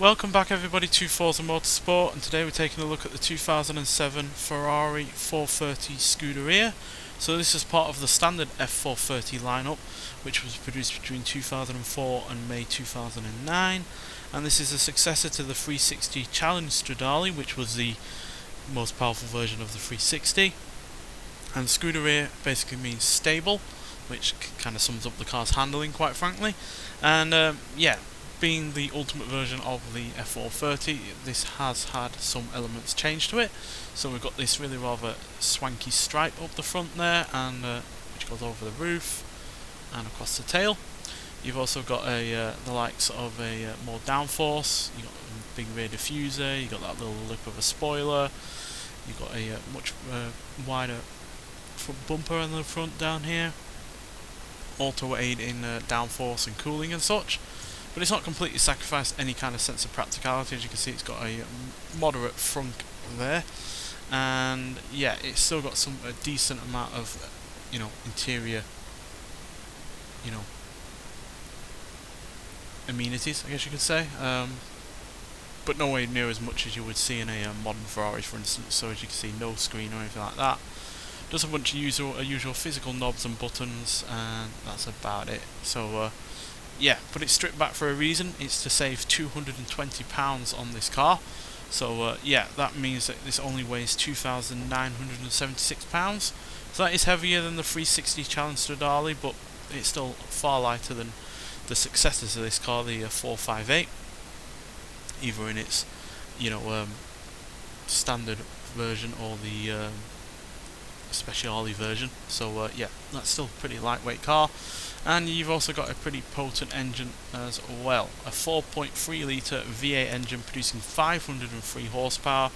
Welcome back everybody to Forza Motorsport, and today we're taking a look at the 2007 Ferrari 430 Scuderia. So this is part of the standard F430 lineup, which was produced between 2004 and May 2009, and this is a successor to the 360 Challenge Stradale, which was the most powerful version of the 360. And Scuderia basically means stable, which kind of sums up the car's handling, quite frankly. And being the ultimate version of the F430, this has had some elements changed to it. So we've got this really rather swanky stripe up the front there, and which goes over the roof and across the tail. You've also got the likes of a more downforce. You've got a big rear diffuser. You've got that little lip of a spoiler. You've got a much wider front bumper on the front down here. Auto aid in downforce and cooling and such. But it's not completely sacrificed any kind of sense of practicality. As you can see, it's got a moderate front there, and yeah, it's still got a decent amount of interior amenities, I guess you could say, but nowhere near as much as you would see in a modern Ferrari, for instance. So as you can see, no screen or anything like that. Does a bunch of usual physical knobs and buttons, and that's about it. So yeah, but it's stripped back for a reason. It's to save £220 on this car. So yeah, that means that this only weighs £2,976. So that is heavier than the 360 Challenge Stradale, but it's still far lighter than the successors of this car, the 458, either in its standard version or the Speciale version. So yeah, that's still a pretty lightweight car. And you've also got a pretty potent engine as well. A 4.3 litre V8 engine producing 503 horsepower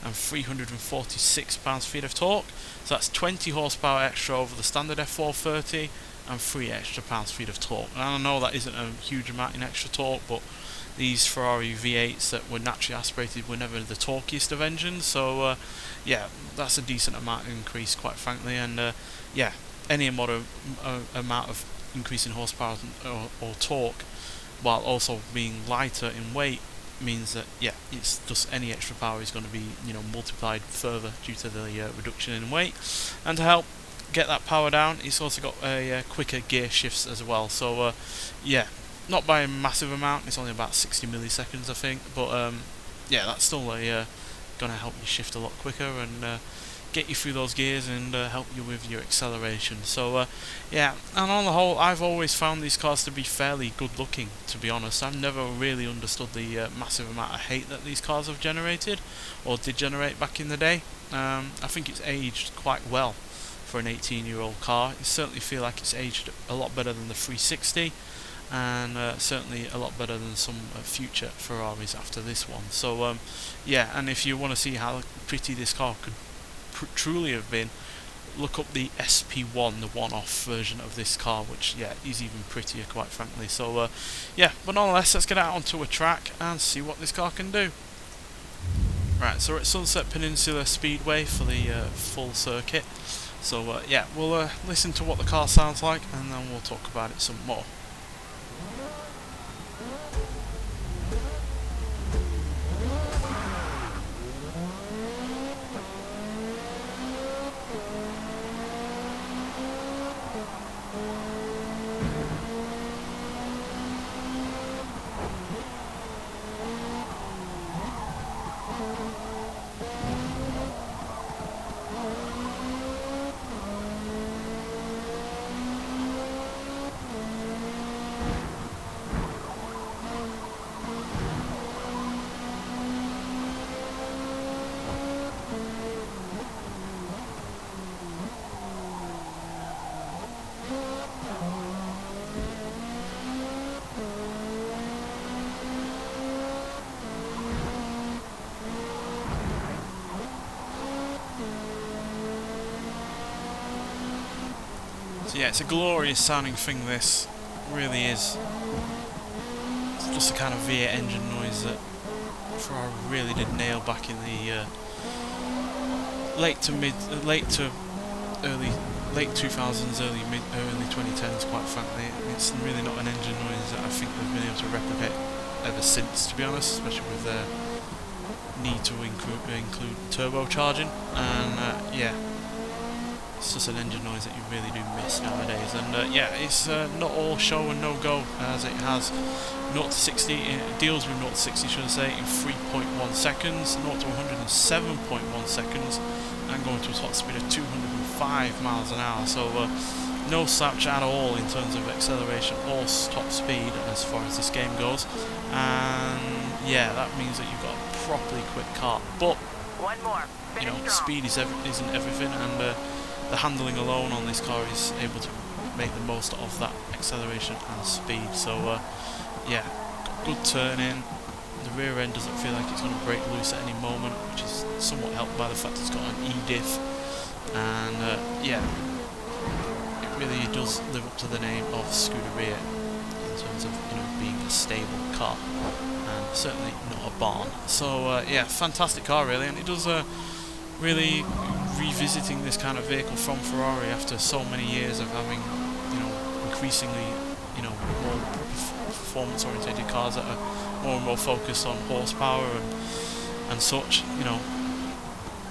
and 346 pounds-feet of torque. So that's 20 horsepower extra over the standard F430 and 3 extra pounds-feet of torque. And I know that isn't a huge amount in extra torque, but these Ferrari V8s that were naturally aspirated were never the torquiest of engines. So yeah, that's a decent amount of increase, quite frankly. And yeah, any amount of increase in horsepower or torque, while also being lighter in weight, means that yeah, it's just any extra power is going to be multiplied further due to the reduction in weight. And to help get that power down, it's also got a quicker gear shifts as well. So yeah, not by a massive amount. It's only about 60 milliseconds, I think, but yeah, that's still going to help you shift a lot quicker and get you through those gears and help you with your acceleration. So yeah, and on the whole, I've always found these cars to be fairly good looking, to be honest. I've never really understood the massive amount of hate that these cars have generated, or did generate back in the day. I think it's aged quite well for an 18-year-old car. I certainly feel like it's aged a lot better than the 360, and certainly a lot better than some future Ferraris after this one. So yeah, and if you want to see how pretty this car could truly have been, look up the SP1, the one-off version of this car, which yeah, is even prettier, quite frankly. So yeah, but nonetheless, let's get out onto a track and see what this car can do. Right, so we're at Sunset Peninsula Speedway for the full circuit. So yeah, we'll listen to what the car sounds like, and then we'll talk about it some more. So yeah, it's a glorious sounding thing, this really is. It's just the kind of V8 engine noise that Ferrari really did nail back in the late 2000s, early 2010s, quite frankly. It's really not an engine noise that I think they've been able to replicate ever since, to be honest, especially with their need to include turbocharging. And yeah, it's just an engine noise that you really do miss nowadays. And yeah, it's not all show and no go, as it has 0 to 60, it deals with 0 to 60 should I say, in 3.1 seconds, 0 to 107.1 seconds, and going to a top speed of 205 miles an hour. So no slouch at all in terms of acceleration or top speed as far as this game goes. And yeah, that means that you've got a properly quick car. But one more. You know, speed isn't everything, and the handling alone on this car is able to make the most of that acceleration and speed. So yeah, got good turning. The rear end doesn't feel like it's going to break loose at any moment, which is somewhat helped by the fact it's got an E-diff. And yeah, it really does live up to the name of Scuderia in terms of, you know, being a stable car, and certainly not a barn. So yeah, fantastic car really, and it does really revisiting this kind of vehicle from Ferrari after so many years of having, you know, increasingly, you know, more performance oriented cars that are more and more focused on horsepower and such. You know,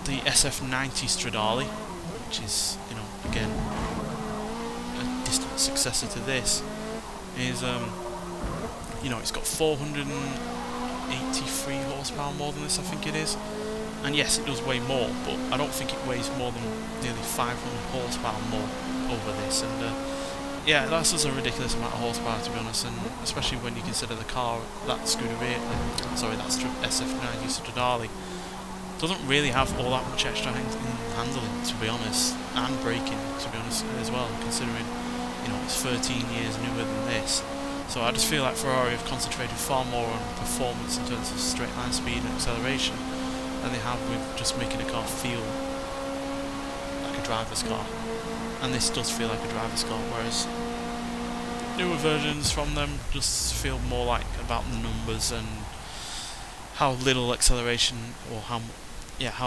the SF90 Stradale, which is, you know, again a distant successor to this, is you know, it's got 483 horsepower more than this, I think it is. And yes, it does weigh more, but I don't think it weighs more than nearly 500 horsepower more over this. And yeah, that's just a ridiculous amount of horsepower, to be honest, and especially when you consider the car, that Scuderia, sorry, that SF90 Stradale, doesn't really have all that much extra handling, to be honest, and braking, to be honest, as well, considering, you know, it's 13 years newer than this. So I just feel like Ferrari have concentrated far more on performance in terms of straight line speed and acceleration than they have with just making a car feel like a driver's car. And this does feel like a driver's car, whereas newer versions from them just feel more like about the numbers and how little acceleration, or how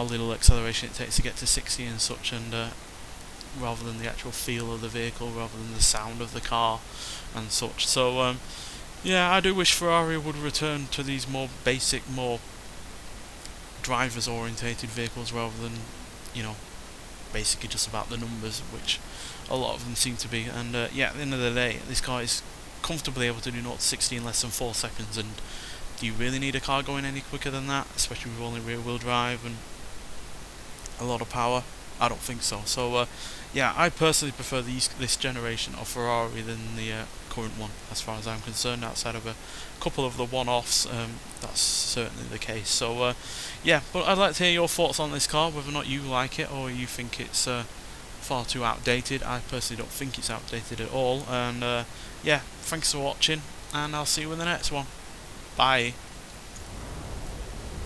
little acceleration it takes to get to 60 and such, and rather than the actual feel of the vehicle, rather than the sound of the car and such. So yeah, I do wish Ferrari would return to these more basic, more drivers orientated vehicles, rather than, you know, basically just about the numbers, which a lot of them seem to be. And yeah, at the end of the day, this car is comfortably able to do 0 to 60 in less than 4 seconds, and do you really need a car going any quicker than that, especially with only rear wheel drive and a lot of power? I don't think so. So yeah, I personally prefer this generation of Ferrari than the current one, as far as I'm concerned. Outside of a couple of the one-offs, that's certainly the case. So yeah, but I'd like to hear your thoughts on this car, whether or not you like it or you think it's far too outdated. I personally don't think it's outdated at all. And yeah, thanks for watching, and I'll see you in the next one. Bye.